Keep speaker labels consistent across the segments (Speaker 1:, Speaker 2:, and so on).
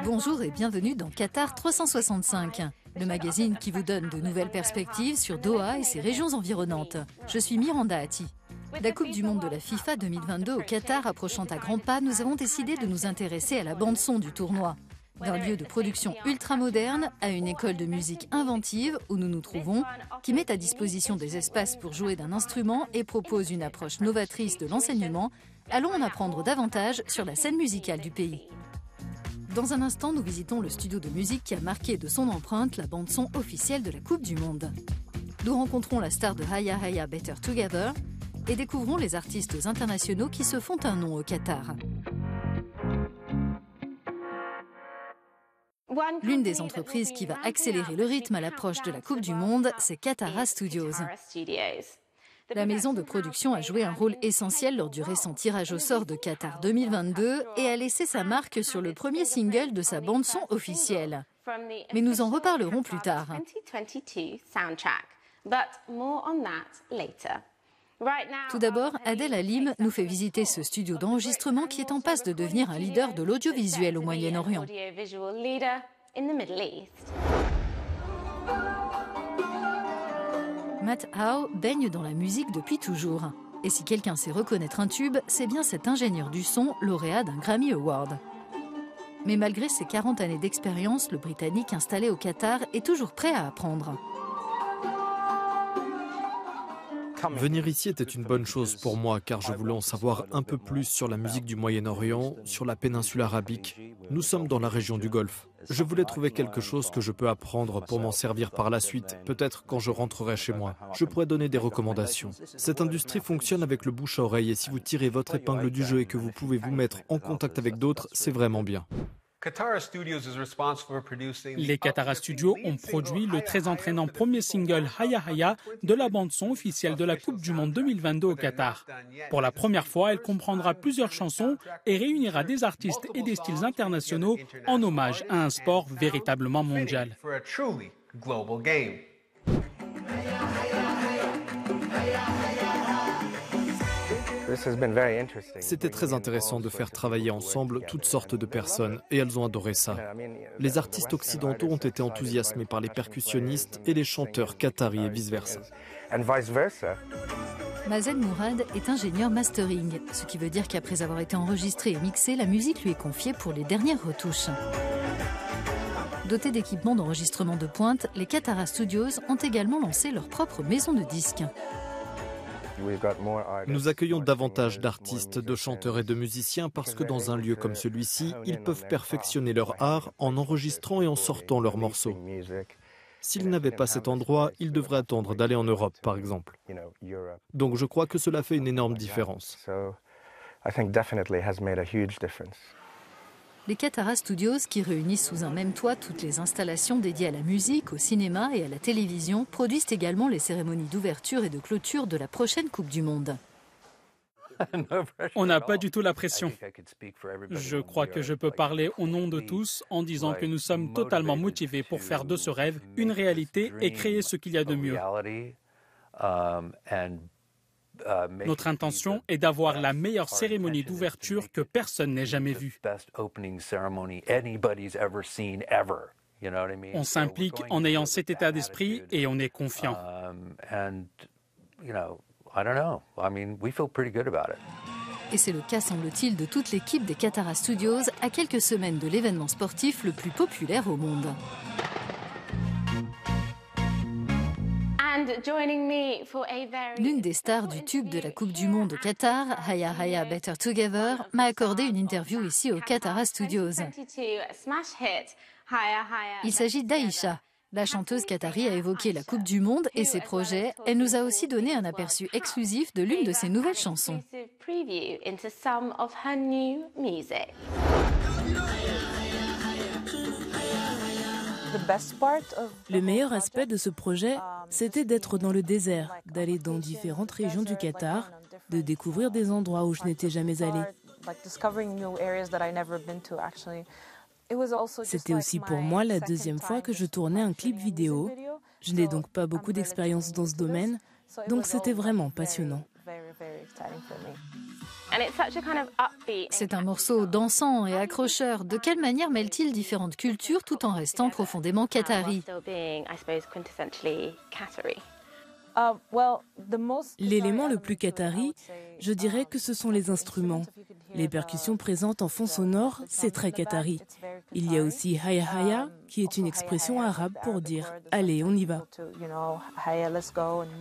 Speaker 1: Bonjour et bienvenue dans Qatar 365, le magazine qui vous donne de nouvelles perspectives sur Doha et ses régions environnantes. Je suis Miranda Hati. La Coupe du Monde de la FIFA 2022 au Qatar approchant à grands pas, nous avons décidé de nous intéresser à la bande-son du tournoi. D'un lieu de production ultra-moderne à une école de musique inventive où nous nous trouvons, qui met à disposition des espaces pour jouer d'un instrument et propose une approche novatrice de l'enseignement, allons en apprendre davantage sur la scène musicale du pays. Dans un instant, nous visitons le studio de musique qui a marqué de son empreinte la bande-son officielle de la Coupe du Monde. Nous rencontrons la star de Haya Haya Better Together et découvrons les artistes internationaux qui se font un nom au Qatar. L'une des entreprises qui va accélérer le rythme à l'approche de la Coupe du Monde, c'est Katara Studios. La maison de production a joué un rôle essentiel lors du récent tirage au sort de Qatar 2022 et a laissé sa marque sur le premier single de sa bande-son officielle. Mais nous en reparlerons plus tard. Tout d'abord, Adel Halim nous fait visiter ce studio d'enregistrement qui est en passe de devenir un leader de l'audiovisuel au Moyen-Orient. Matt Howe baigne dans la musique depuis toujours. Et si quelqu'un sait reconnaître un tube, c'est bien cet ingénieur du son, lauréat d'un Grammy Award. Mais malgré ses 40 années d'expérience, le Britannique installé au Qatar est toujours prêt à apprendre.
Speaker 2: Venir ici était une bonne chose pour moi car je voulais en savoir un peu plus sur la musique du Moyen-Orient, sur la péninsule arabique. Nous sommes dans la région du Golfe. Je voulais trouver quelque chose que je peux apprendre pour m'en servir par la suite. Peut-être quand je rentrerai chez moi, je pourrais donner des recommandations. Cette industrie fonctionne avec le bouche à oreille et si vous tirez votre épingle du jeu et que vous pouvez vous mettre en contact avec d'autres, c'est vraiment bien.
Speaker 3: Les Katara Studios ont produit le très entraînant premier single Haya Haya de la bande-son officielle de la Coupe du Monde 2022 au Qatar. Pour la première fois, elle comprendra plusieurs chansons et réunira des artistes et des styles internationaux en hommage à un sport véritablement mondial.
Speaker 2: C'était très intéressant de faire travailler ensemble toutes sortes de personnes et elles ont adoré ça. Les artistes occidentaux ont été enthousiasmés par les percussionnistes et les chanteurs qataris et vice-versa.
Speaker 1: Mazen Mourad est ingénieur mastering, ce qui veut dire qu'après avoir été enregistré et mixé, la musique lui est confiée pour les dernières retouches. Dotés d'équipements d'enregistrement de pointe, les Katara Studios ont également lancé leur propre maison de disques.
Speaker 2: Nous accueillons davantage d'artistes, de chanteurs et de musiciens parce que dans un lieu comme celui-ci, ils peuvent perfectionner leur art en enregistrant et en sortant leurs morceaux. S'ils n'avaient pas cet endroit, ils devraient attendre d'aller en Europe, par exemple. Donc je crois que cela fait une énorme différence.
Speaker 1: Les Katara Studios, qui réunissent sous un même toit toutes les installations dédiées à la musique, au cinéma et à la télévision, produisent également les cérémonies d'ouverture et de clôture de la prochaine Coupe du Monde.
Speaker 3: On n'a pas du tout la pression. Je crois que je peux parler au nom de tous en disant que nous sommes totalement motivés pour faire de ce rêve une réalité et créer ce qu'il y a de mieux. Notre intention est d'avoir la meilleure cérémonie d'ouverture que personne n'ait jamais vue. On s'implique en ayant cet état d'esprit et on est confiant.
Speaker 1: Et c'est le cas, semble-t-il, de toute l'équipe des Katara Studios à quelques semaines de l'événement sportif le plus populaire au monde. L'une des stars du tube de la Coupe du Monde au Qatar, Haya Haya Better Together, m'a accordé une interview ici au Katara Studios. Il s'agit d'Aïcha. La chanteuse qatari a évoqué la Coupe du Monde et ses projets. Elle nous a aussi donné un aperçu exclusif de l'une de ses nouvelles chansons.
Speaker 4: Le meilleur aspect de ce projet, c'était d'être dans le désert, d'aller dans différentes régions du Qatar, de découvrir des endroits où je n'étais jamais allée. C'était aussi pour moi la deuxième fois que je tournais un clip vidéo. Je n'ai donc pas beaucoup d'expérience dans ce domaine, donc c'était vraiment passionnant.
Speaker 1: C'est un morceau dansant et accrocheur. De quelle manière mêle-t-il différentes cultures tout en restant profondément qatari?
Speaker 4: L'élément le plus qatari, je dirais que ce sont les instruments. Les percussions présentes en fond sonore, c'est très qatari. Il y a aussi haya haya, qui est une expression arabe pour dire « allez, on y va ».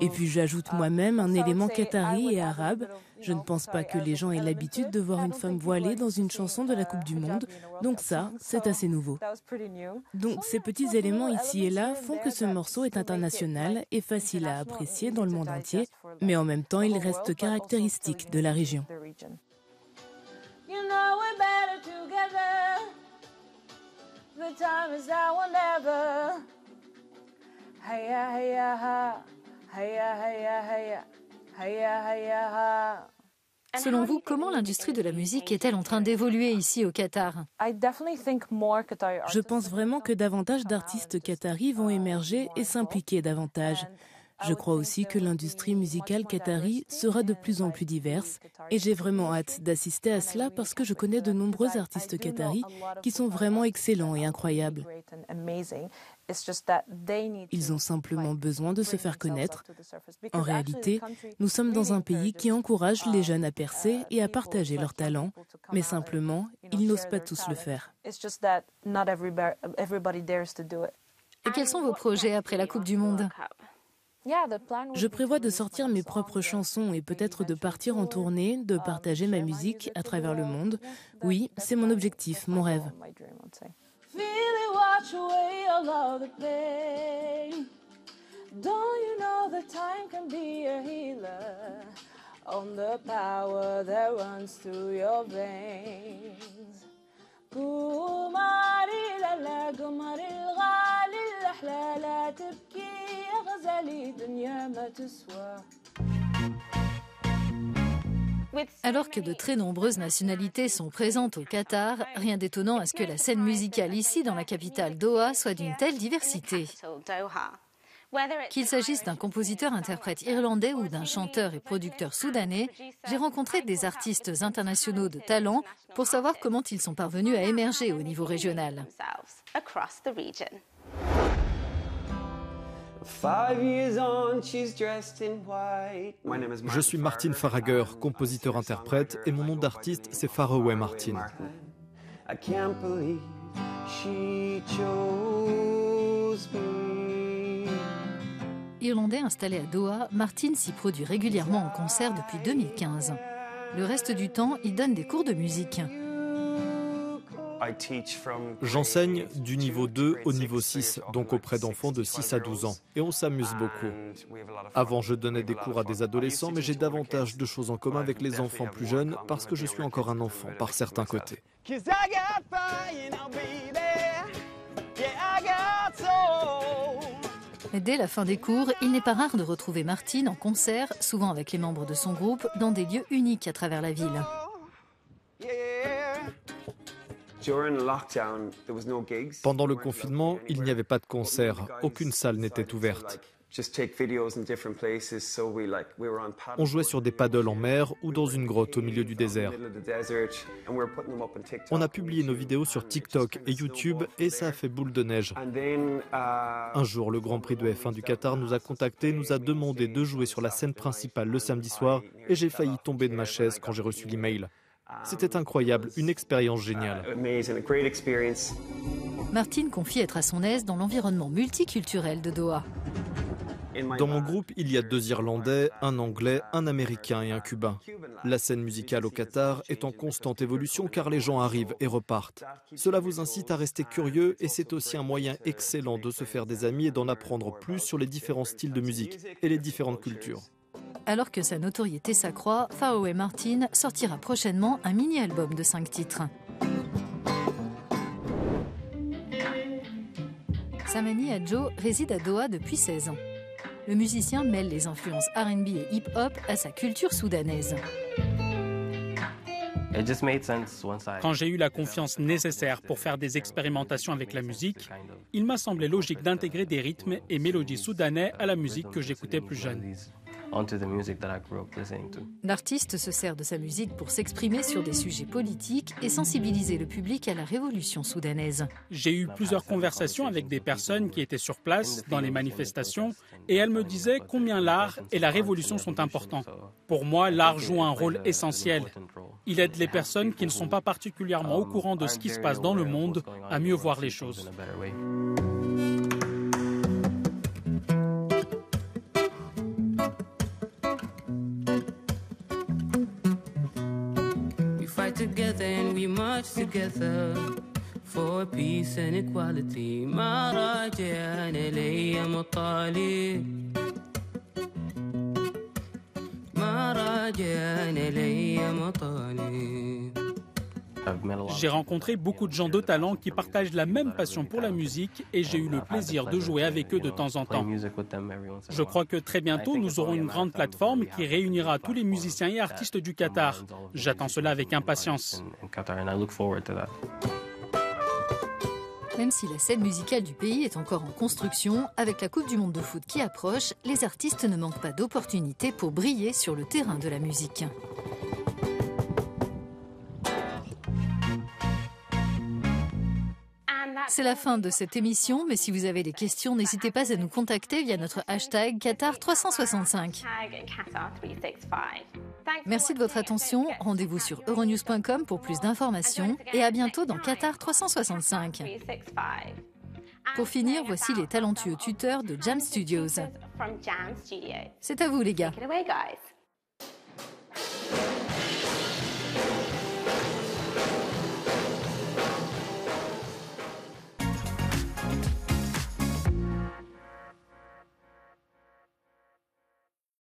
Speaker 4: Et puis j'ajoute moi-même un élément qatari et arabe. Je ne pense pas que les gens aient l'habitude de voir une femme voilée dans une chanson de la Coupe du Monde, donc ça, c'est assez nouveau. Donc ces petits éléments ici et là font que ce morceau est international et facile à apprécier dans le monde entier, mais en même temps il reste caractéristique de la région.
Speaker 1: Selon vous, comment l'industrie de la musique est-elle en train d'évoluer ici au Qatar?
Speaker 4: Je pense vraiment que davantage d'artistes qataris vont émerger et s'impliquer davantage. Je crois aussi que l'industrie musicale qatari sera de plus en plus diverse et j'ai vraiment hâte d'assister à cela parce que je connais de nombreux artistes qataris qui sont vraiment excellents et incroyables. Ils ont simplement besoin de se faire connaître. En réalité, nous sommes dans un pays qui encourage les jeunes à percer et à partager leurs talents, mais simplement, ils n'osent pas tous le faire.
Speaker 1: Et quels sont vos projets après la Coupe du Monde?
Speaker 4: Je prévois de sortir mes propres chansons et peut-être de partir en tournée, de partager ma musique à travers le monde. Oui, c'est mon objectif, mon rêve.
Speaker 1: Alors que de très nombreuses nationalités sont présentes au Qatar, rien d'étonnant à ce que la scène musicale ici dans la capitale Doha soit d'une telle diversité. Qu'il s'agisse d'un compositeur-interprète irlandais ou d'un chanteur et producteur soudanais, j'ai rencontré des artistes internationaux de talent pour savoir comment ils sont parvenus à émerger au niveau régional.
Speaker 2: Je suis Martin Faragher, compositeur-interprète, et mon nom d'artiste, c'est Faraway Martin.
Speaker 1: Irlandais installé à Doha, Martin s'y produit régulièrement en concert depuis 2015. Le reste du temps, il donne des cours de musique.
Speaker 2: J'enseigne du niveau 2 au niveau 6, donc auprès d'enfants de 6 à 12 ans. Et on s'amuse beaucoup. Avant, je donnais des cours à des adolescents, mais j'ai davantage de choses en commun avec les enfants plus jeunes parce que je suis encore un enfant par certains côtés.
Speaker 1: Dès la fin des cours, il n'est pas rare de retrouver Martin en concert, souvent avec les membres de son groupe, dans des lieux uniques à travers la ville.
Speaker 2: Pendant le confinement, il n'y avait pas de concert, aucune salle n'était ouverte. On jouait sur des paddles en mer ou dans une grotte au milieu du désert. On a publié nos vidéos sur TikTok et YouTube et ça a fait boule de neige. Un jour, le Grand Prix de F1 du Qatar nous a contactés, nous a demandé de jouer sur la scène principale le samedi soir et j'ai failli tomber de ma chaise quand j'ai reçu l'email. C'était incroyable, une expérience géniale.
Speaker 1: Martin confie être à son aise dans l'environnement multiculturel de Doha.
Speaker 2: Dans mon groupe, il y a 2 Irlandais, un Anglais, un Américain et un Cubain. La scène musicale au Qatar est en constante évolution car les gens arrivent et repartent. Cela vous incite à rester curieux et c'est aussi un moyen excellent de se faire des amis et d'en apprendre plus sur les différents styles de musique et les différentes cultures.
Speaker 1: Alors que sa notoriété s'accroît, Faraway Martin sortira prochainement un mini-album de 5 titres. Samani Adjo réside à Doha depuis 16 ans. Le musicien mêle les influences R&B et hip-hop à sa culture soudanaise.
Speaker 3: Quand j'ai eu la confiance nécessaire pour faire des expérimentations avec la musique, il m'a semblé logique d'intégrer des rythmes et mélodies soudanais à la musique que j'écoutais plus jeune.
Speaker 1: L'artiste se sert de sa musique pour s'exprimer sur des sujets politiques et sensibiliser le public à la révolution soudanaise.
Speaker 3: J'ai eu plusieurs conversations avec des personnes qui étaient sur place dans les manifestations et elles me disaient combien l'art et la révolution sont importants. Pour moi, l'art joue un rôle essentiel. Il aide les personnes qui ne sont pas particulièrement au courant de ce qui se passe dans le monde à mieux voir les choses.
Speaker 5: Together and we march together for peace and equality. ما راجعنا لي مطالب ما راجعنا لي مطالب.
Speaker 3: J'ai rencontré beaucoup de gens de talent qui partagent la même passion pour la musique et j'ai eu le plaisir de jouer avec eux de temps en temps. Je crois que très bientôt, nous aurons une grande plateforme qui réunira tous les musiciens et artistes du Qatar. J'attends cela avec impatience.
Speaker 1: Même si la scène musicale du pays est encore en construction, avec la Coupe du Monde de foot qui approche, les artistes ne manquent pas d'opportunités pour briller sur le terrain de la musique. C'est la fin de cette émission, mais si vous avez des questions, n'hésitez pas à nous contacter via notre hashtag Qatar365. Merci de votre attention, rendez-vous sur euronews.com pour plus d'informations et à bientôt dans Qatar 365. Pour finir, voici les talentueux tuteurs de Jam Studios. C'est à vous les gars.